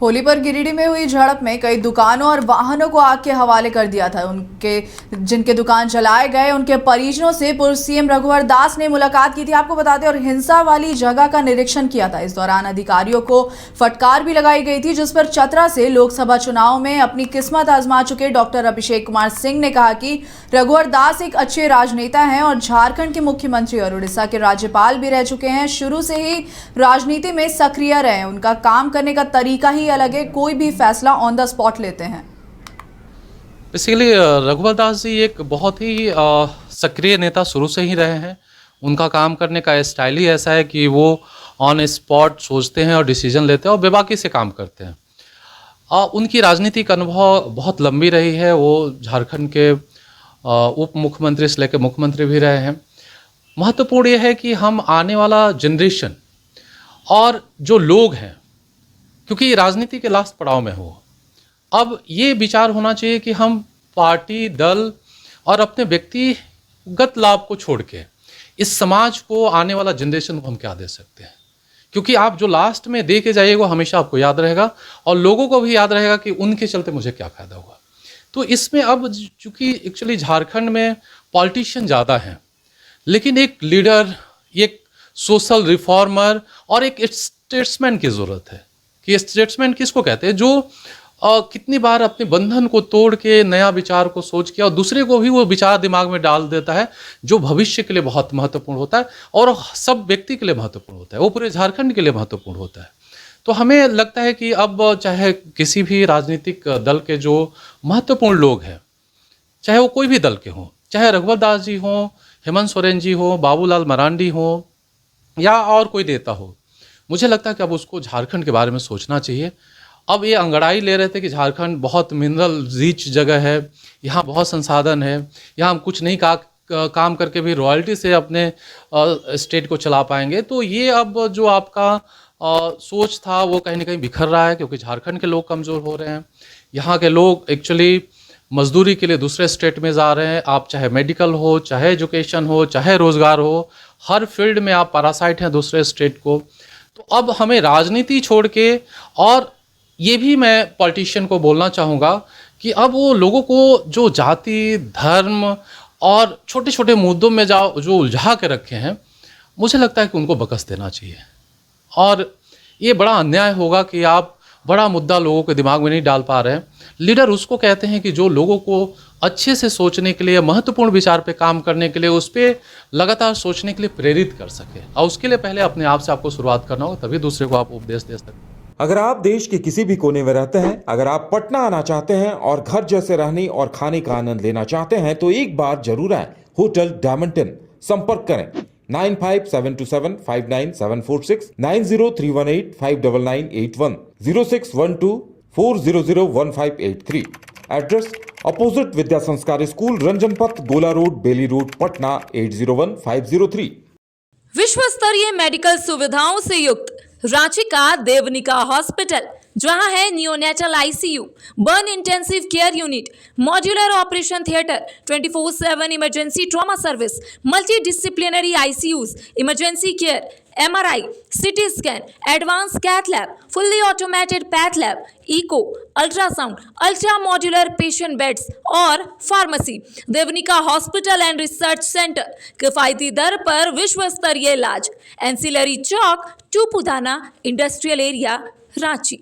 होली पर गिरिडीह में हुई झड़प में कई दुकानों और वाहनों को आग के हवाले कर दिया था। जिनके दुकान जलाए गए उनके परिजनों से पूर्व सीएम रघुवर दास ने मुलाकात की थी, आपको बता दें, और हिंसा वाली जगह का निरीक्षण किया था। इस दौरान अधिकारियों को फटकार भी लगाई गई थी, जिस पर चतरा से लोकसभा चुनाव में अपनी किस्मत आजमा चुके डॉक्टर अभिषेक कुमार सिंह ने कहा कि रघुवर दास एक अच्छे राजनेता हैं और झारखंड के मुख्यमंत्री और उड़ीसा के राज्यपाल भी रह चुके हैं। शुरू से ही राजनीति में सक्रिय रहे, उनका काम करने का तरीका ही अलग है, कोई भी फैसला ऑन द स्पॉट लेते हैं। बेसिकली रघुवर दास जी एक बहुत ही सक्रिय नेता शुरू से ही रहे हैं। उनका काम करने का स्टाइल ही ऐसा है कि वो ऑन स्पॉट सोचते हैं और डिसीजन लेते हैं और बेबाकी से काम करते हैं। उनकी राजनीतिक अनुभव बहुत लंबी रही है। वो झारखंड के उप मुख्यमंत्री से लेकर मुख्यमंत्री भी रहे हैं। महत्वपूर्ण ये है कि हम आने वाला जनरेशन और जो लोग हैं, क्योंकि राजनीति के लास्ट पड़ाव में हो, अब ये विचार होना चाहिए कि हम पार्टी, दल और अपने व्यक्तिगत लाभ को छोड़ के इस समाज को, आने वाला जनरेशन को हम क्या दे सकते हैं। क्योंकि आप जो लास्ट में दे के जाइएगा वो हमेशा आपको याद रहेगा और लोगों को भी याद रहेगा कि उनके चलते मुझे क्या फ़ायदा हुआ। तो इसमें अब चूँकि एक्चुअली झारखंड में पॉलिटिशियन ज़्यादा हैं, लेकिन एक लीडर, एक सोशल रिफॉर्मर और एक स्टेट्समैन की ज़रूरत है। कि स्टेट्समैन किसको कहते हैं? जो कितनी बार अपने बंधन को तोड़ के नया विचार को सोच के और दूसरे को भी वो विचार दिमाग में डाल देता है, जो भविष्य के लिए बहुत महत्वपूर्ण होता है और सब व्यक्ति के लिए महत्वपूर्ण होता है, वो पूरे झारखंड के लिए महत्वपूर्ण होता है। तो हमें लगता है कि अब चाहे किसी भी राजनीतिक दल के जो महत्वपूर्ण लोग हैं, चाहे वो कोई भी दल के हों, चाहे रघुवर दास जी हों, हेमंत सोरेन जी हों, बाबूलाल मरांडी हों या और कोई नेता हो, मुझे लगता है कि अब उसको झारखंड के बारे में सोचना चाहिए। अब ये अंगड़ाई ले रहे थे कि झारखंड बहुत मिनरल रिच जगह है, यहाँ बहुत संसाधन है, यहाँ हम कुछ नहीं काम करके भी रॉयल्टी से अपने स्टेट को चला पाएंगे। तो ये अब जो आपका सोच था वो कहीं ना कहीं बिखर रहा है, क्योंकि झारखंड के लोग कमज़ोर हो रहे हैं। यहाँ के लोग एक्चुअली मजदूरी के लिए दूसरे स्टेट में जा रहे हैं। आप चाहे मेडिकल हो, चाहे एजुकेशन हो, चाहे रोज़गार हो, हर फील्ड में आप पैरासाइट हैं दूसरे स्टेट को। तो अब हमें राजनीति छोड़ के, और ये भी मैं पॉलिटिशियन को बोलना चाहूँगा कि अब वो लोगों को जो जाति, धर्म और छोटे छोटे मुद्दों में जो उलझा के रखे हैं, मुझे लगता है कि उनको बकस देना चाहिए। और ये बड़ा अन्याय होगा कि आप बड़ा मुद्दा लोगों के दिमाग में नहीं डाल पा रहे हैं। लीडर उसको कहते हैं कि जो लोगों को अच्छे से सोचने के लिए, महत्वपूर्ण विचार पे काम करने के लिए, उस पर लगातार सोचने के लिए प्रेरित कर सके। और उसके लिए पहले अपने आप से आपको शुरुआत करना होगा, तभी दूसरे को आप उपदेश दे सकते हैं। अगर आप देश के किसी भी कोने में रहते हैं, अगर आप पटना आना चाहते हैं और घर जैसे रहने और खाने का आनंद लेना चाहते हैं, तो एक बार जरूर आए होटल डायमंड इन। संपर्क करें 9572759746, 9031859981, 0612400153। एड्रेस अपोजिट विद्या संस्कार स्कूल, रंजन पथ, गोला रोड, बेली रोड, पटना 801503। विश्व स्तरीय मेडिकल सुविधाओं से युक्त रांची का देवनिका हॉस्पिटल, जहां है neonatal ICU, burn intensive care unit, modular operation theatre, 24/7 emergency trauma service, multidisciplinary ICUs, emergency care, MRI, CT scan, advance cath lab, fully automated path lab, echo, ultrasound, ultra modular patient beds और pharmacy. Devnika hospital and research centre, किफायती दर पर विश्व स्तरीय इलाज, ancillary चौक, Tupudana industrial area, Ranchi.